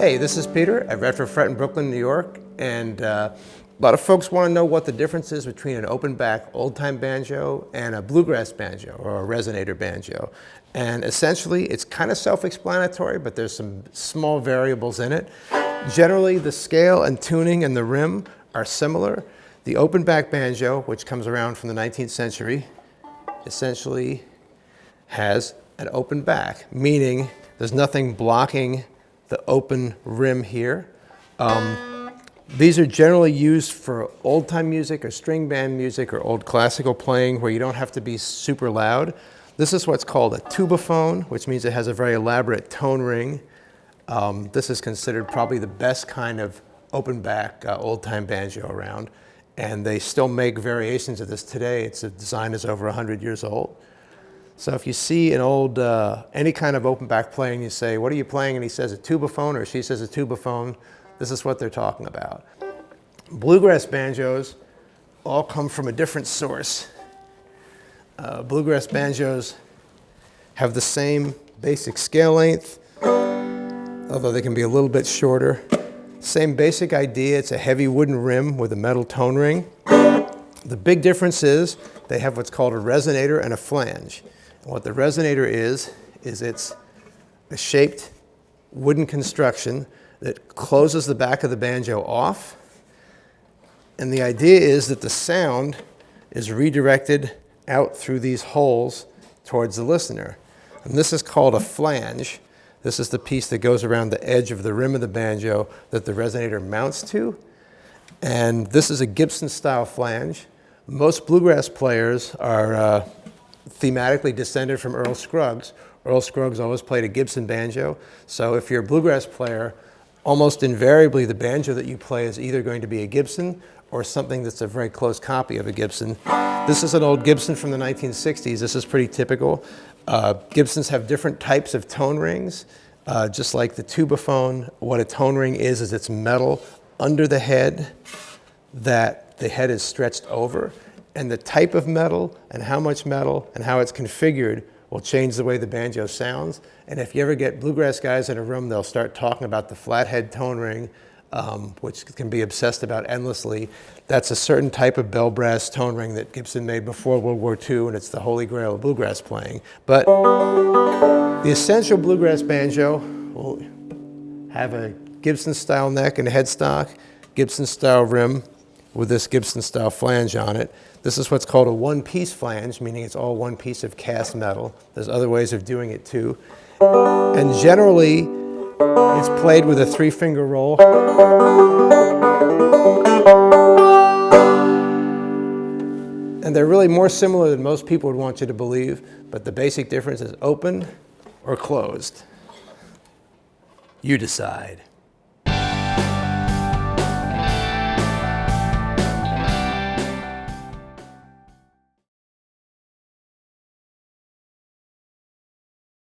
Hey, this is Peter at Redford Fret in Brooklyn, New York, and a lot of folks want to know what the difference is between an open back old-time banjo and a bluegrass banjo or a resonator banjo. And essentially, it's kind of self-explanatory, but there's some small variables in it. Generally, the scale and tuning and the rim are similar. The open back banjo, which comes around from the 19th century, essentially has an open back, meaning there's nothing blocking the open rim here. These are generally used for old-time music or string band music or old classical playing where you don't have to be super loud. This is what's called a tubaphone, which means it has a very elaborate tone ring. This is considered probably the best kind of open back old-time banjo around. And they still make variations of this today. Its design is over 100 years old. So if you see an old, any kind of open back playing, you say, what are you playing? And he says a tubaphone, or she says a tubaphone. This is what they're talking about. Bluegrass banjos all come from a different source. Bluegrass banjos have the same basic scale length, although they can be a little bit shorter. Same basic idea, it's a heavy wooden rim with a metal tone ring. The big difference is they have what's called a resonator and a flange. And what the resonator is it's a shaped wooden construction that closes the back of the banjo off. And the idea is that the sound is redirected out through these holes towards the listener. And this is called a flange. This is the piece that goes around the edge of the rim of the banjo that the resonator mounts to. And this is a Gibson-style flange. Most bluegrass players are thematically descended from Earl Scruggs. Earl Scruggs always played a Gibson banjo. So if you're a bluegrass player, almost invariably the banjo that you play is either going to be a Gibson or something that's a very close copy of a Gibson. This is an old Gibson from the 1960s. This is pretty typical. Gibsons have different types of tone rings. Just like the tubaphone, what a tone ring is it's metal under the head that the head is stretched over. And the type of metal and how much metal and how it's configured will change the way the banjo sounds. And if you ever get bluegrass guys in a room, they'll start talking about the flathead tone ring, which can be obsessed about endlessly. That's a certain type of bell brass tone ring that Gibson made before World War II, and it's the holy grail of bluegrass playing. But the essential bluegrass banjo will have a Gibson-style neck and headstock, Gibson-style rim with this Gibson-style flange on it. This is what's called a one-piece flange, meaning it's all one piece of cast metal. There's other ways of doing it too. And generally, it's played with a 3-finger roll. And they're really more similar than most people would want you to believe, but the basic difference is open or closed. You decide.